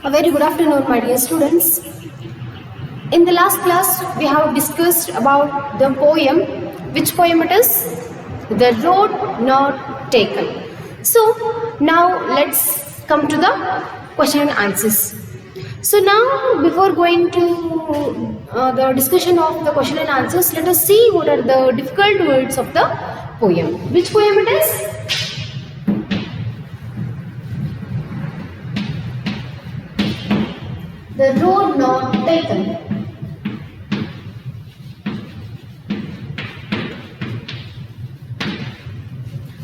A very good afternoon, my dear students. In the last class, we have discussed about the poem. Which poem it is? The Road Not Taken. So, now let's come to the question and answers. So, now before going to the discussion of the question and answers, let us see what are the difficult words of the poem. Which poem it is? The Road Not Taken.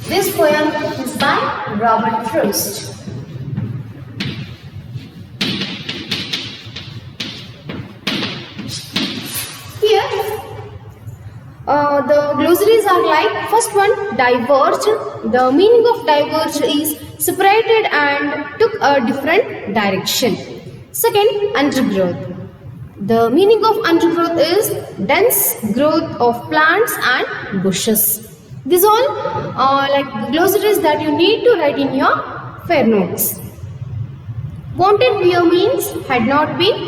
This poem is by Robert Frost. Here, the glossaries are like, first one, diverged. The meaning of diverged is separated and took a different direction. Second, undergrowth. The meaning of undergrowth is dense growth of plants and bushes. These all like glossaries that you need to write in your fair notes. Wanted beer means had not been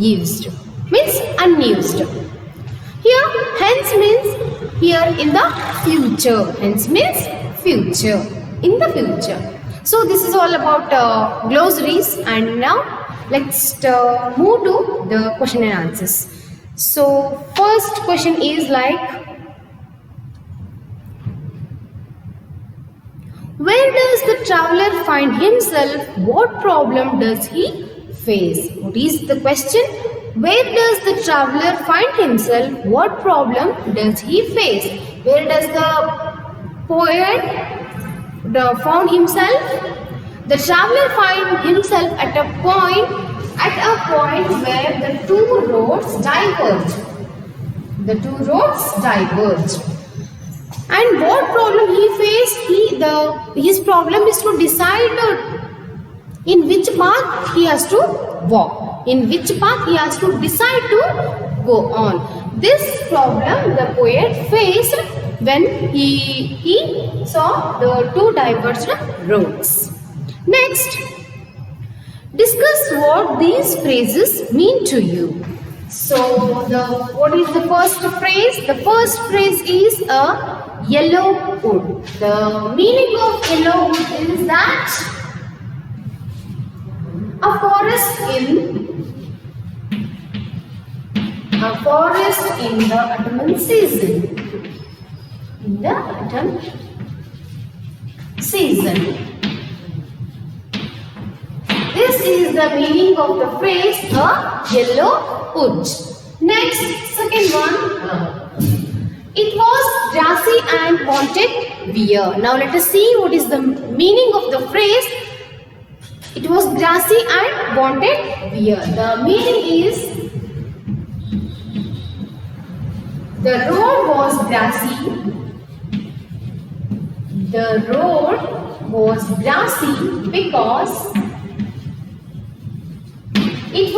used, means unused. Here, hence means here in the future. Hence means future, in the future. So this is all about glossaries, and now let's move to the question and answers. So first question is like, where does the traveler find himself? What problem does he face? What is the question? Where does the traveler find himself? What problem does he face? Where does the poet found himself? The traveler finds himself at a point where the two roads diverge. The two roads diverge. And what problem he faced? His problem is to decide in which path he has to walk. In which path he has to decide to go on. This problem the poet faced when he saw the two diverged roads. Next, discuss what these phrases mean to you. So, what is the first phrase? The first phrase is a yellow wood. The meaning of yellow wood is that a forest in the autumn season. In the autumn season. This is the meaning of the phrase a yellow wood. Next, second one. It was grassy and wanted beer. Now let us see what is the meaning of the phrase. It was grassy and wanted beer. The meaning is the road was grassy. The road was grassy because it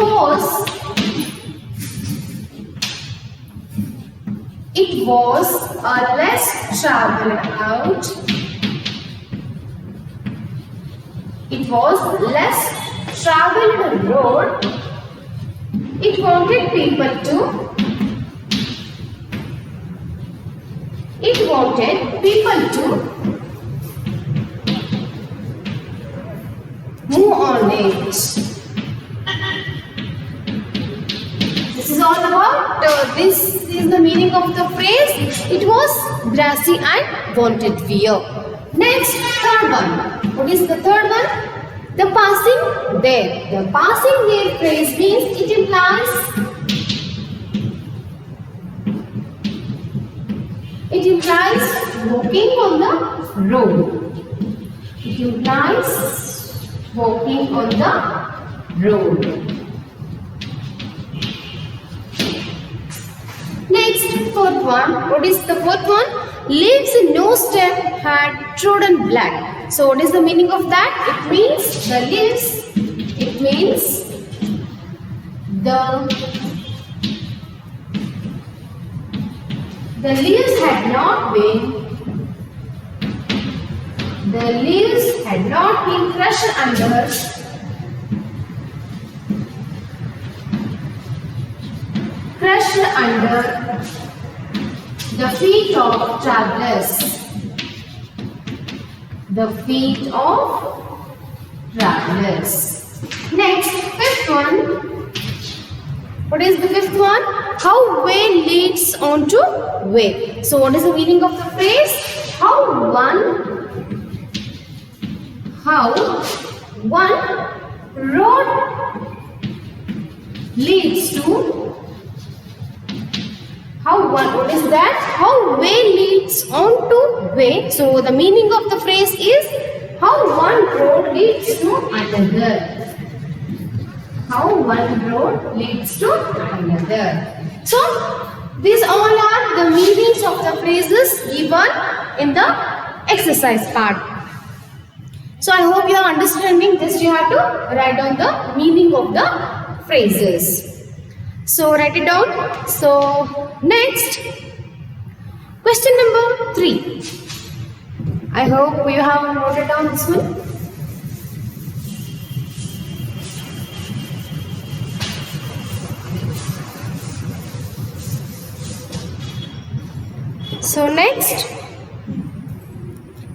was a less traveled out. It was less traveled road. It wanted people to. It wanted people to move on it. This is all about this is the meaning of the phrase. It was grassy and wanted beer. Next, third one. What is the third one? The passing there. The passing there phrase means it implies walking on the road. It implies walking on the road. Next, fourth one. What is the fourth one? Leaves in no stem had trodden black. So, what is the meaning of that? It means the leaves. It means the leaves had not been crushed under crushed under the feet of travelers. The feet of travelers. Next, fifth one. What is the fifth one? How way leads on to way. So what is the meaning of the phrase? How one road leads to what is that? How way leads on to way. So the meaning of the phrase is how one road leads to another. How one road leads to another. So these all are the meanings of the phrases given in the exercise part. So I hope you are understanding this. You have to write down the meaning of the phrases. So write it down. So next, question number 3. I hope you have noted down this one. So next,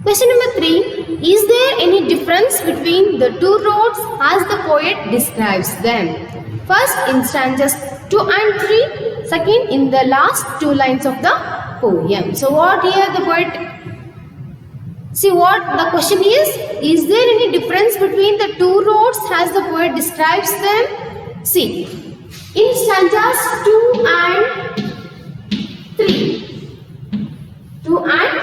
question number 3. Is there any difference between the two roads as the poet describes them? First in stanzas 2 and 3. Second in the last 2 lines of the poem. So what here the poet, see what the question is there any difference between the two roads as the poet describes them? See, in stanzas 2 and 3. 2 and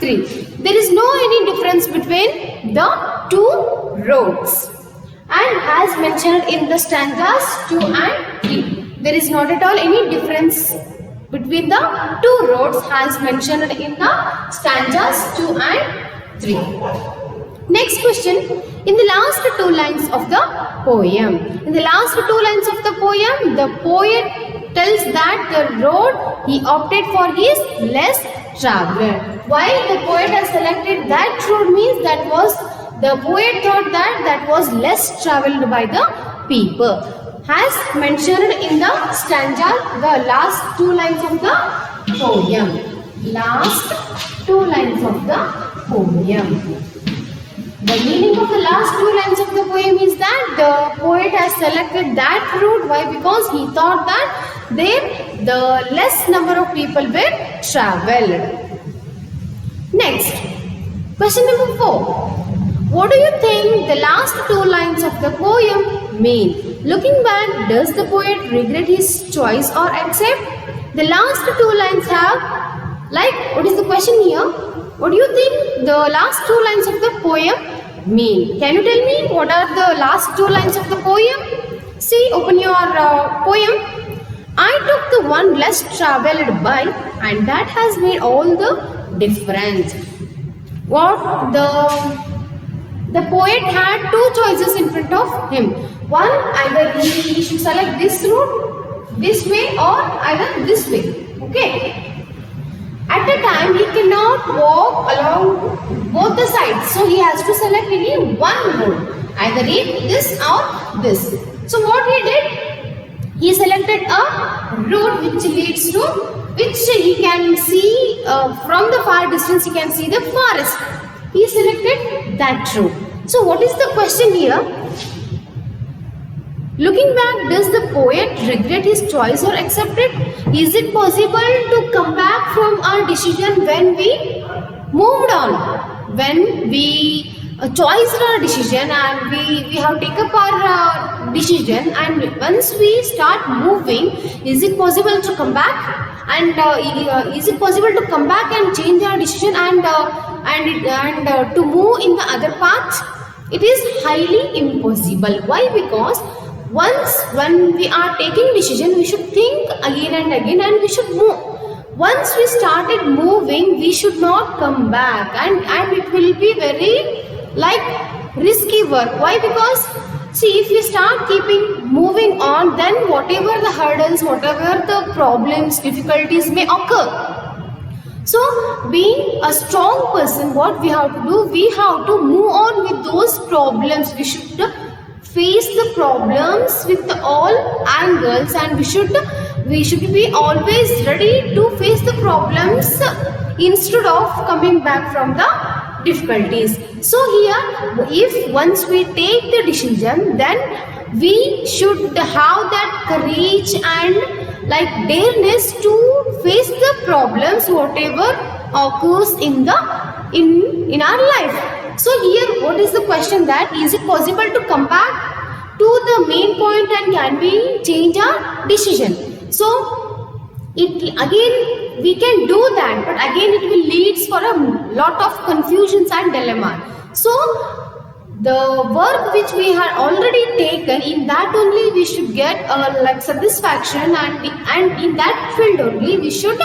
3. There is no any difference between the two roads. And as mentioned in the stanzas 2 and 3. There is not at all any difference between the two roads as mentioned in the stanzas 2 and 3. Next question. In the last 2 lines of the poem. In the last 2 lines of the poem, the poet tells that the road he opted for is less traveled. Why the poet has selected that road means that was the poet thought that was less traveled by the people. As mentioned in the stanza, the last 2 lines of the poem. Last 2 lines of the poem. The meaning of the last 2 lines of the poem is that the poet has selected that route. Why? Because he thought that there the less number of people were travelled. Next, question number 4. What do you think the last 2 lines of the poem mean? Looking back, does the poet regret his choice or accept? The last 2 lines have, like, what is the question here? What do you think the last 2 lines of the poem mean? Can you tell me what are the last 2 lines of the poem? See, open your poem. I took the one less travelled by, and that has made all the difference. What the poet had 2 choices in front of him. One, either he should select this route, this way, or either this way. Okay. At a time, he cannot walk along both the sides. So, he has to select any one road. Either this or this. So, what he did? He selected a road which leads to, which he can see from the far distance, he can see the forest. He selected that route. So, what is the question here? Looking back, does the poet regret his choice or accept it? Is it possible to come back from our decision when we moved on? When we choiced our decision and we have taken up our decision, and once we start moving, is it possible to come back? And is it possible to come back and change our decision and to move in the other path? It is highly impossible. Why? Because once when we are taking decision, we should think again and again, and we should move. Once we started moving, we should not come back, and it will be very risky work. Why? Because see, if we start keeping moving on, then whatever the hurdles, whatever the problems, difficulties may occur. So, being a strong person, what we have to do, we have to move on with those problems. We should face the problems with all angles, and we should be always ready to face the problems instead of coming back from the difficulties. So here, if once we take the decision, then we should have that courage and like dareness to face the problems whatever occurs in our life. So here, what is the question, that is it possible to come back to the main point and can we change our decision? So it again we can do that, but again it will leads for a lot of confusions and dilemma. So the work which we had already taken, in that only we should get like satisfaction, and in that field only we should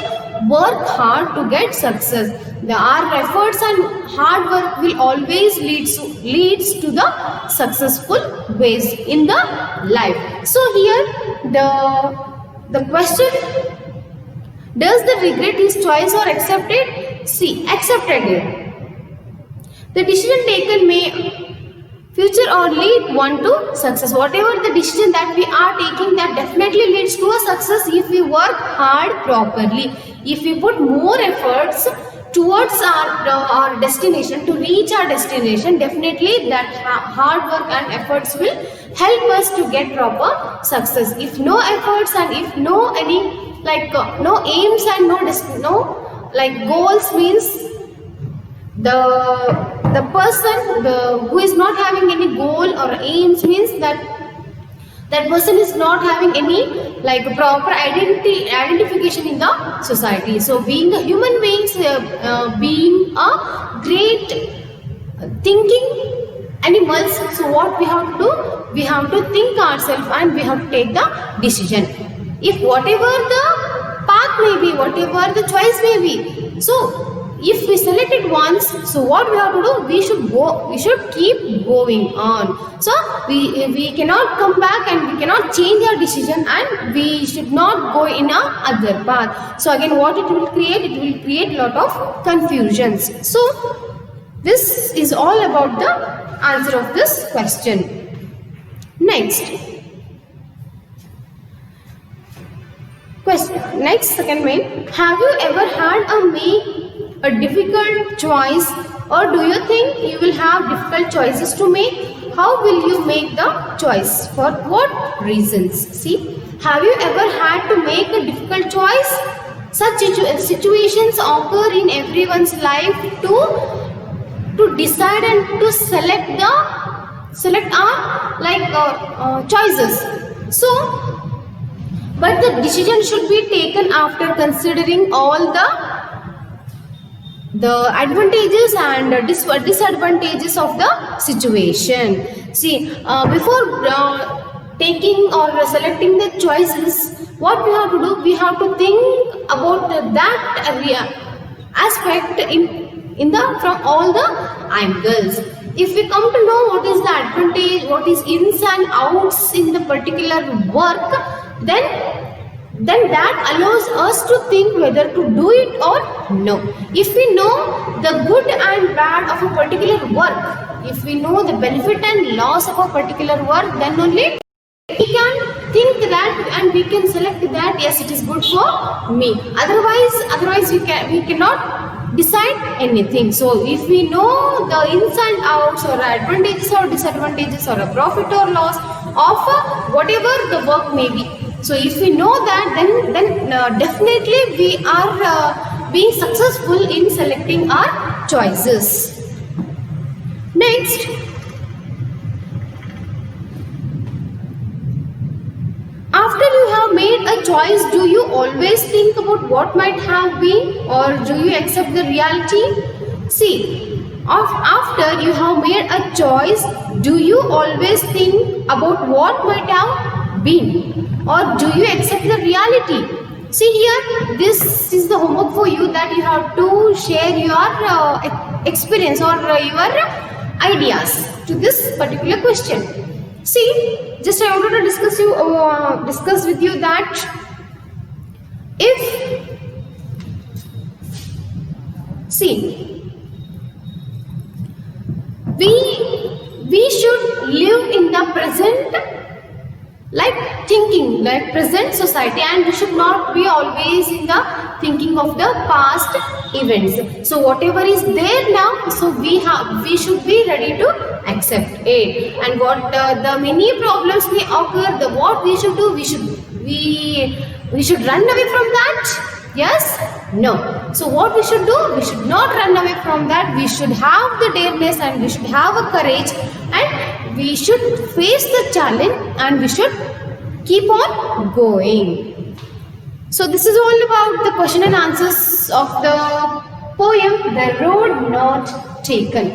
work hard to get success. Our efforts and hard work will always leads to the successful ways in the life. So here the question, does the regret his choice or accept it? See, accepted it. The decision taken may future or lead one to success. Whatever the decision that we are taking, that definitely leads to a success if we work hard properly. If we put more efforts towards our destination, to reach our destination, definitely that hard work and efforts will help us to get proper success. If no efforts and if no any no aims and no like goals, means the person who is not having any goal or aims, means that person is not having any like proper identification in the society. So being a human beings, being a great thinking animals, so what we have to do, we have to think ourselves and we have to take the decision. If whatever the path may be, whatever the choice may be, so if we select it once, so what we have to do, we should keep going on. So we cannot come back and we cannot change our decision, and we should not go in a other path. So again, what it will create a lot of confusions. So this is all about the answer of this question. Next question, second main, have you ever had a difficult choice, or do you think you will have difficult choices to make? How will you make the choice? For what reasons? See, have you ever had to make a difficult choice? Such situations occur in everyone's life to decide and to select our choices. So, but the decision should be taken after considering all the advantages and disadvantages of the situation. See, before taking or selecting the choices, what we have to do, we have to think about that aspect from all the angles. If we come to know what is the advantage, what is ins and outs in the particular work, then that allows us to think whether to do it or no. If we know the good and bad of a particular work, if we know the benefit and loss of a particular work, then only we can think that and we can select that, yes, it is good for me. Otherwise we cannot decide anything. So if we know the ins and outs or advantages or disadvantages or a profit or loss of whatever the work may be, so if we know that, then definitely we are being successful in selecting our choices. Next, after you have made a choice, do you always think about what might have been, or do you accept the reality? See, after you have made a choice, do you always think about what might have been, or do you accept the reality? See here, this is the homework for you, that you have to share your experience or your ideas to this particular question. See, just I wanted to discuss with you that we should live in the present thinking like present society, and we should not be always in the thinking of the past events. So whatever is there now, so we should be ready to accept it. And what the many problems may occur, the what we should do, we should run away from that. Yes? No. So what we should do? We should not run away from that. We should have the dareness and we should have a courage, and we should face the challenge and we should keep on going. So this is all about the question and answers of the poem The Road Not Taken.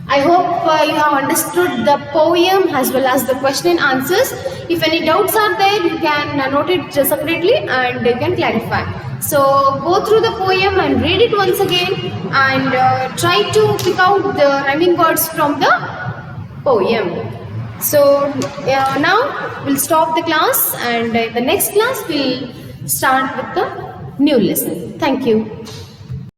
I hope you have understood the poem as well as the question and answers. If any doubts are there, you can note it separately and you can clarify. So go through the poem and read it once again, and try to pick out the rhyming words from the poem. So now we'll stop the class, and in the next class we'll start with the new lesson. Thank you.